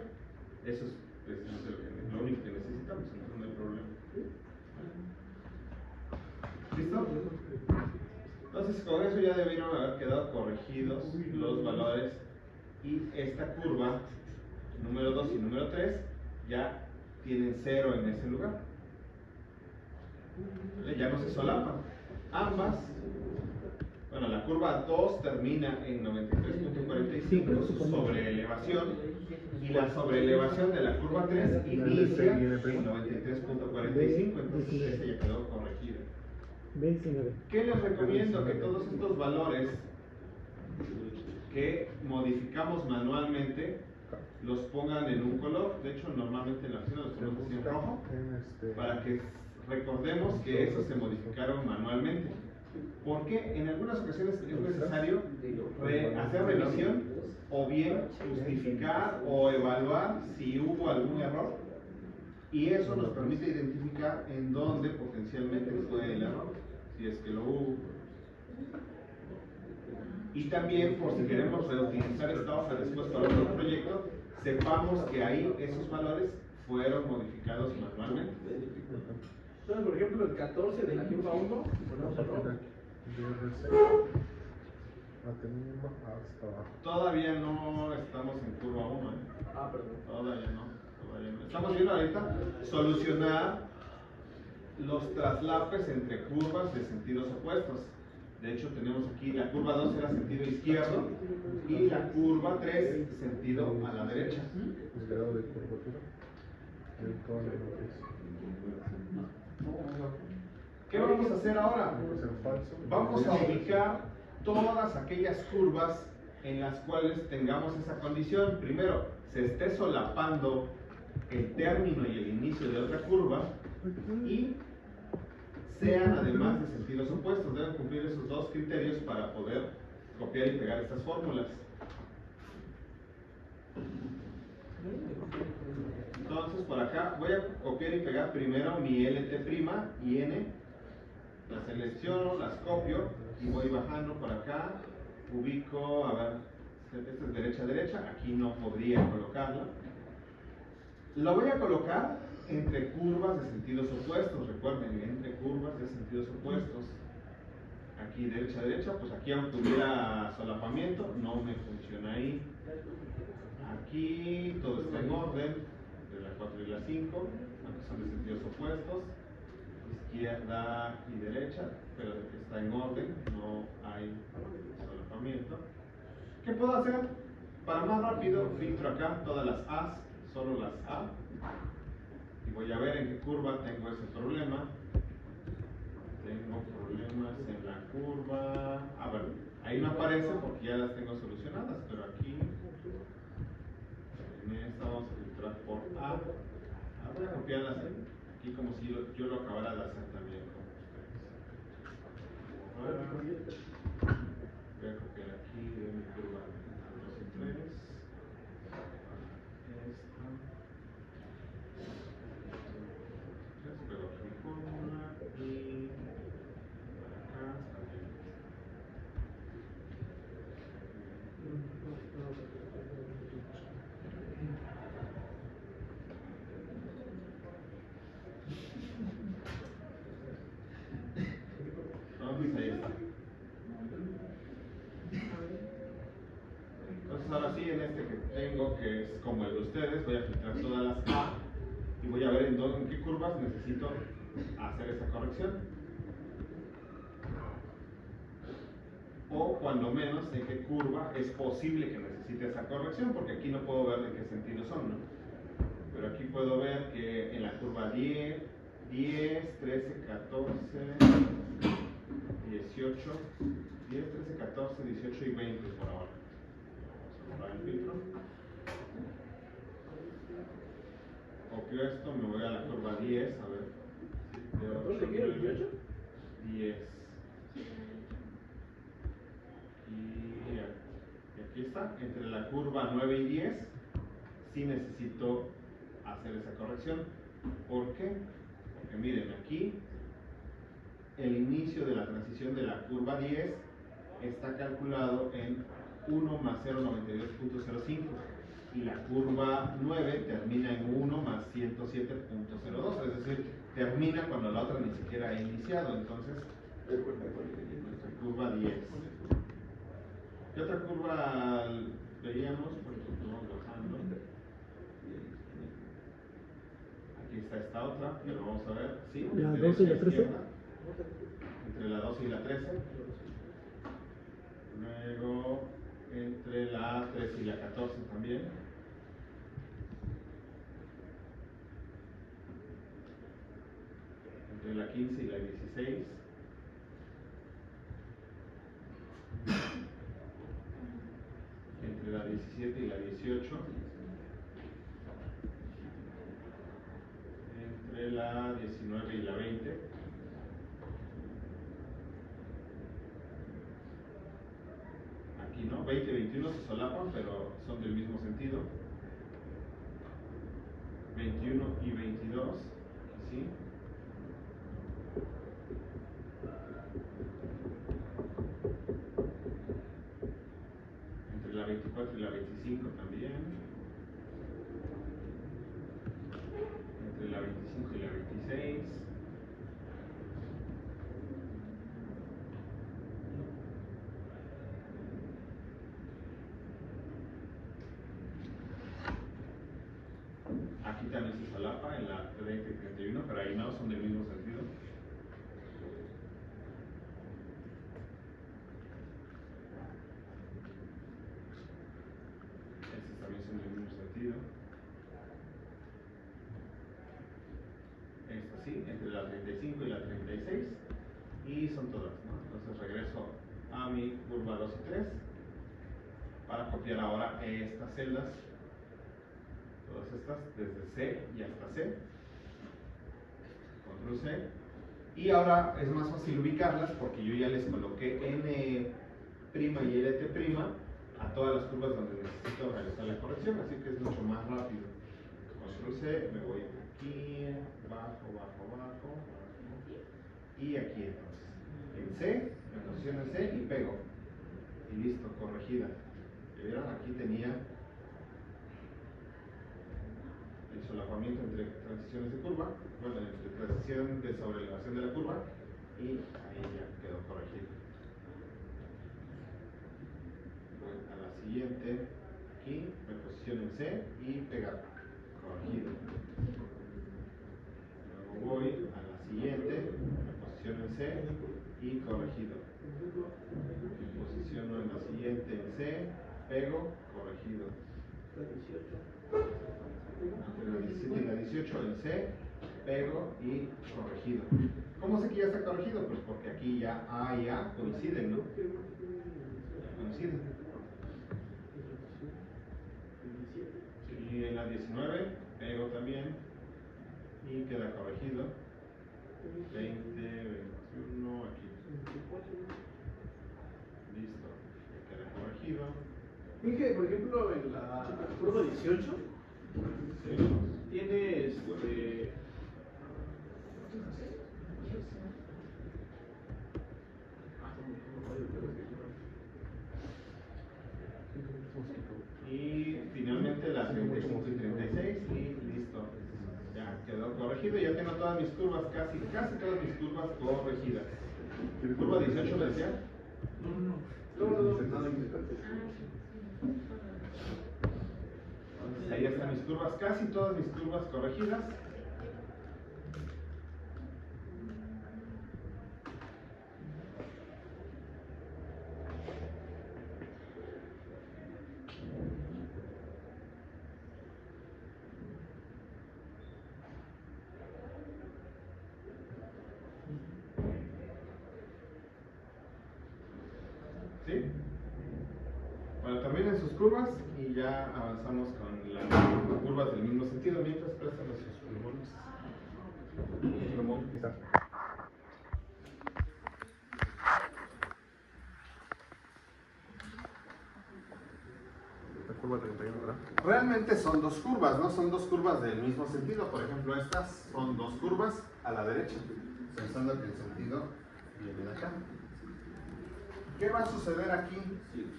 eso es precisamente lo único que necesitamos, entonces no hay problema. ¿Listo? Entonces con eso ya debieron haber quedado corregidos los valores y esta curva número 2 y número 3 ya tienen 0 en ese lugar. ¿Vale? Ya no se solapan. Ambas, bueno, la curva 2 termina en 93.45 su sobreelevación y la sobreelevación de la curva 3 inicia en 93.45, entonces este ya quedó corregido. B19. ¿Qué les recomiendo? Que todos estos valores que modificamos manualmente los pongan en un color. De hecho, normalmente en la oficina los ponemos así en rojo para que recordemos que esos se modificaron manualmente. Porque en algunas ocasiones es necesario hacer revisión o bien justificar o evaluar si hubo algún error, y eso nos permite identificar en dónde potencialmente fue el error, si es que lo hubo. Y también, por si queremos reutilizar esta hoja después para otro proyecto, sepamos que ahí esos valores fueron modificados manualmente. Entonces, por ejemplo, el 14 de la curva 1, ponemos error. Todavía no estamos en curva 1, Ah, perdón. Todavía no. Estamos viendo ahorita solucionar los traslapes entre curvas de sentidos opuestos. De hecho, tenemos aquí la curva 2 era sentido izquierdo y la curva 3 sentido a la derecha. El grado de curvatura de toda la matriz. ¿Qué vamos a hacer ahora? Puede ser falso. Vamos a ubicar todas aquellas curvas en las cuales tengamos esa condición. Primero, se esté solapando el término y el inicio de otra curva y sean además de sentidos opuestos. Deben cumplir esos dos criterios para poder copiar y pegar estas fórmulas. Entonces por acá voy a copiar y pegar primero mi LT' y N. Las selecciono, las copio y voy bajando por acá. Ubico, a ver, esta es derecha a derecha, aquí no podría colocarla. Lo voy a colocar entre curvas de sentidos opuestos, recuerden, entre curvas de sentidos opuestos. Aquí derecha a derecha, pues aquí aunque tuviera solapamiento, no me funciona ahí. Aquí todo está en orden, de la 4 y la 5, aunque son de sentidos opuestos. Izquierda y derecha, pero está en orden, no hay solapamiento. ¿Qué puedo hacer? Para más rápido, filtro acá todas las A's, solo las A, y voy a ver en qué curva tengo ese problema. Tengo problemas en la curva. A ver, ahí no aparece porque ya las tengo solucionadas, pero aquí en esta vamos a filtrar por A. Voy a copiarlas aquí como si yo lo acabara de hacer también con ustedes. Voy a copiar aquí de mi curva 2 y 3. Pero aquí fórmula y para acá también. Entonces ahí está. Entonces ahora sí, en este que tengo, que es como el de ustedes, voy a filtrar todas las A y voy a ver en qué curvas necesito hacer esa corrección. O cuando menos en qué curva es posible que necesite esa corrección, porque aquí no puedo ver de qué sentido son, ¿no? Pero aquí puedo ver que en la curva 10, 13, 14, 18, 10, 13, 14, 18 y 20 por ahora. Vamos a borrar el filtro. Copio esto, me voy a la curva 10, a ver. 14, ¿qué? 18. 10. Y aquí está, entre la curva 9 y 10, sí necesito hacer esa corrección. ¿Por qué? Porque miren, aquí el inicio de la transición de la curva 10 está calculado en 1 más 0.92.05 y la curva 9 termina en 1 más 107.02, es decir, termina cuando la otra ni siquiera ha iniciado. Entonces, nuestra curva 10. ¿Qué otra curva veíamos? Por ejemplo, vamos bajando. Aquí está esta otra, pero vamos a ver. Sí, ¿La derecha 12 y la a 13? izquierda. Entre la 12 y la 13. Luego entre la 13 y la 14 también. Entre la 15 y la 16. Entre la 17 y la 18. Entre la 19 y la 20. Aquí no, 20 y 21 se solapan, pero son del mismo sentido. 21 y 22, aquí sí. Entre la 24 y la 25 también. Entre la 25 y la 26. Aquí también se solapa en la 30 y 31, pero ahí no, son del mismo sentido. ¿sí? Entre la 35 y la 36, y son todas, ¿no? Entonces regreso a mi curva 2 y 3 para copiar ahora estas celdas, todas estas, desde C y hasta C. Control C. Y ahora es más fácil ubicarlas porque yo ya les coloqué N' y LT' a todas las curvas donde necesito realizar la corrección, así que es mucho más rápido. Control C, me voy aquí, bajo, y aquí entonces. En C, me posiciono en C y pego. Y listo, corregida. ¿Vieron? Aquí tenía el solapamiento entre transiciones de curva, bueno, entre transición de sobrelevación de la curva, y ahí ya quedó corregido. Voy a la siguiente, aquí me posiciono en C y pegar, corregido. Luego voy a la siguiente, me posiciono en C y corregido. Me posiciono en la siguiente en C, pego, corregido. Entre la 17 y la 18 en C, pego y corregido. ¿Cómo sé que ya está corregido? Pues porque aquí ya A y A coinciden, ¿no? Coinciden. Y en la 19 pego también y queda corregido. 20, 21, aquí. Listo, ya queda corregido. Dije, por ejemplo, en la curva 18 tiene y finalmente la 35 y 36 y listo, ya quedó corregido. Ya tengo todas mis curvas, casi todas mis curvas corregidas. ¿Curva 18 me decía? No. Entonces ahí están mis curvas, casi todas mis curvas corregidas. ¿Sí? Bueno, también en sus curvas y ya avanzamos con las curvas del mismo sentido mientras prestan sus plumones. La curva 31, ¿verdad? Realmente son dos curvas, no son dos curvas del mismo sentido. Por ejemplo, estas son dos curvas a la derecha, pensando que el sentido viene de acá. ¿Qué va a suceder aquí?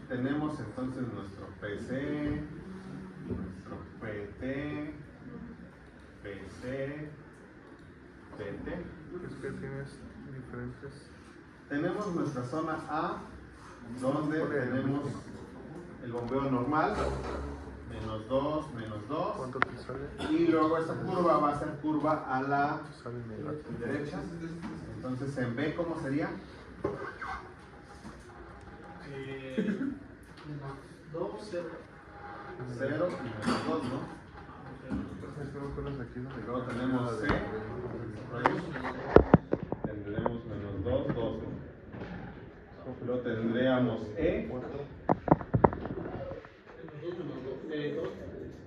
Tenemos entonces nuestro PC, nuestro PT, PC, PT. Es que tienes diferentes. Tenemos nuestra zona A, donde tenemos el bombeo normal, menos 2, ¿Cuánto te sale? y luego esta curva va a ser curva a la Te sale negativo. derecha. Entonces en B, ¿cómo sería? 2, 0. 0 y menos 2, ¿no? Y luego tenemos C, tendremos menos 2, 2. Luego tendríamos E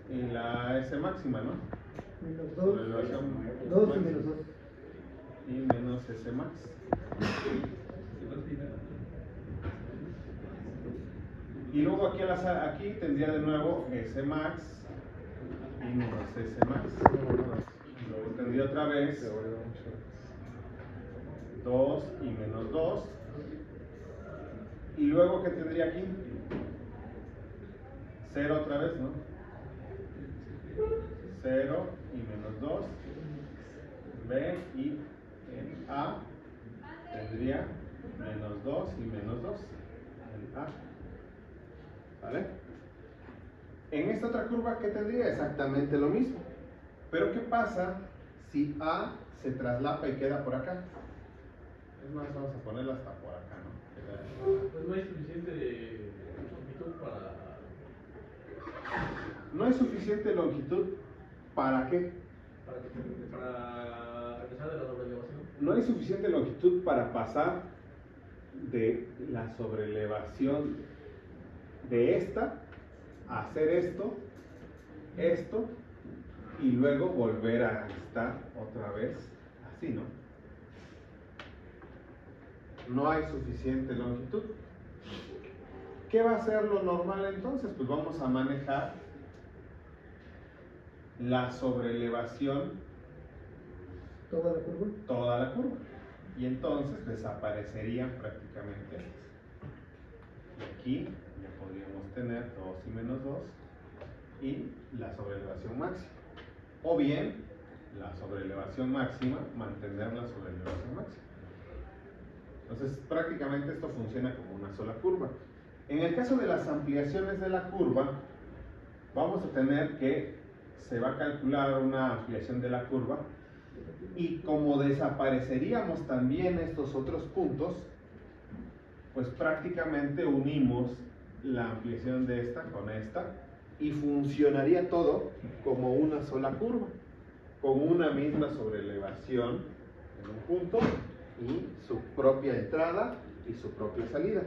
y la S máxima, ¿no? Menos Sobrelevación 2 y máxima. menos 2. Y menos S max. Y luego aquí tendría de nuevo S max y menos S max. Luego tendría otra vez 2 y menos 2. Y luego, ¿qué tendría aquí? 0 otra vez, ¿no? 0 y menos 2. B y en A tendría menos 2 y menos 2 en A. ¿Vale? En esta otra curva, ¿qué tendría? Exactamente lo mismo. Pero ¿qué pasa si A se traslapa y queda por acá? Es más, vamos a ponerla hasta por acá, ¿no? Pues no hay suficiente longitud para. No hay suficiente longitud, ¿para qué? Para regresar de no hay suficiente longitud para pasar de la sobrelevación de esta a hacer esto, y luego volver a estar otra vez así, ¿no? No hay suficiente longitud. ¿Qué va a ser lo normal entonces? Pues vamos a manejar la sobrelevación Toda la curva. toda la curva, y entonces desaparecerían prácticamente estas. Y aquí ya podríamos tener 2 y menos 2 y la sobrelevación máxima, o bien la sobrelevación máxima, mantener la sobrelevación máxima. Entonces prácticamente esto funciona como una sola curva. En el caso de las ampliaciones de la curva, vamos a tener que se va a calcular una ampliación de la curva, y como desapareceríamos también estos otros puntos, pues prácticamente unimos la ampliación de esta con esta y funcionaría todo como una sola curva, con una misma sobrelevación en un punto y su propia entrada y su propia salida.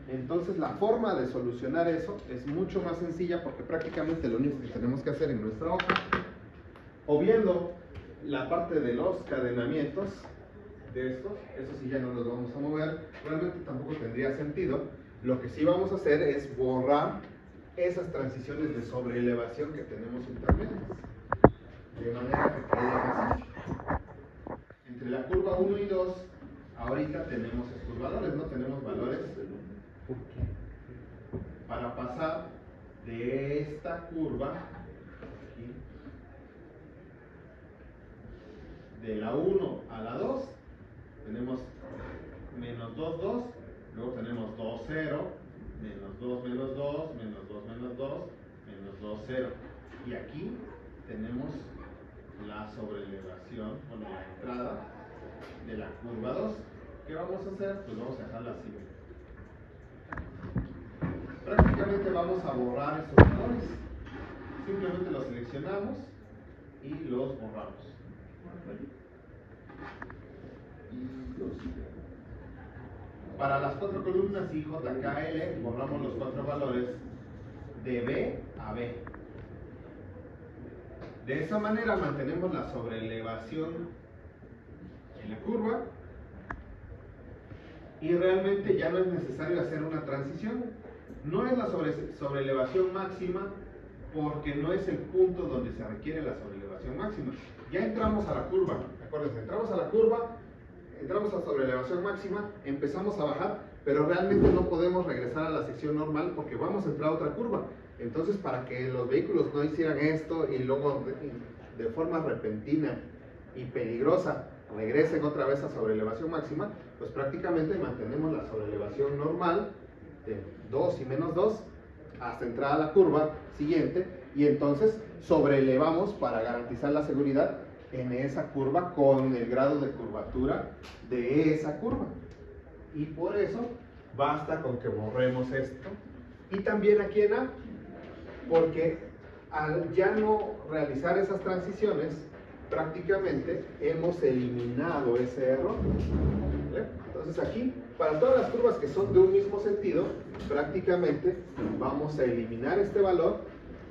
Entonces la forma de solucionar eso es mucho más sencilla, porque prácticamente lo único que tenemos que hacer en nuestra hoja, o viendo la parte de los cadenamientos de estos, eso sí ya no los vamos a mover, realmente tampoco tendría sentido. Lo que sí vamos a hacer es borrar esas transiciones de sobreelevación que tenemos intermedias, de manera que quede más ancho. Entre la curva 1 y 2, ahorita tenemos estos valores, no tenemos valores para pasar de esta curva aquí, de la 1 a la 2, tenemos menos 2, 2, luego tenemos 2, 0, menos 2, menos 2, menos 2, menos 2, menos 2, 0. Y aquí tenemos la sobrelevación, bueno, la entrada de la curva 2. ¿Qué vamos a hacer? Pues vamos a dejarla así. Prácticamente vamos a borrar estos valores. Simplemente los seleccionamos y los borramos. Para las 4 columnas I, J, K, L, borramos los 4 valores de B a B. De esa manera mantenemos la sobrelevación en la curva y realmente ya no es necesario hacer una transición. No es la sobrelevación máxima, porque no es el punto donde se requiere la sobrelevación máxima. Ya entramos a la curva, acuérdense, entramos a la curva, entramos a sobrelevación máxima, empezamos a bajar, pero realmente no podemos regresar a la sección normal porque vamos a entrar a otra curva. Entonces, para que los vehículos no hicieran esto y luego de forma repentina y peligrosa regresen otra vez a sobrelevación máxima, pues prácticamente mantenemos la sobrelevación normal de 2 y menos 2 hasta entrar a la curva siguiente, y entonces sobrelevamos para garantizar la seguridad en esa curva con el grado de curvatura de esa curva. Y por eso basta con que borremos esto. Y también aquí en A, porque al ya no realizar esas transiciones, prácticamente hemos eliminado ese error. ¿Vale? Entonces aquí, para todas las curvas que son de un mismo sentido, prácticamente vamos a eliminar este valor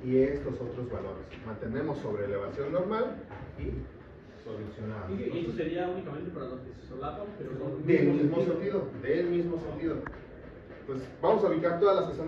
y estos otros valores. Mantenemos sobrelevación normal y solucionado. Y eso sería únicamente para los que se solapan, pero son Del mismo sentido, del mismo sentido. Pues vamos a ubicar todas las que son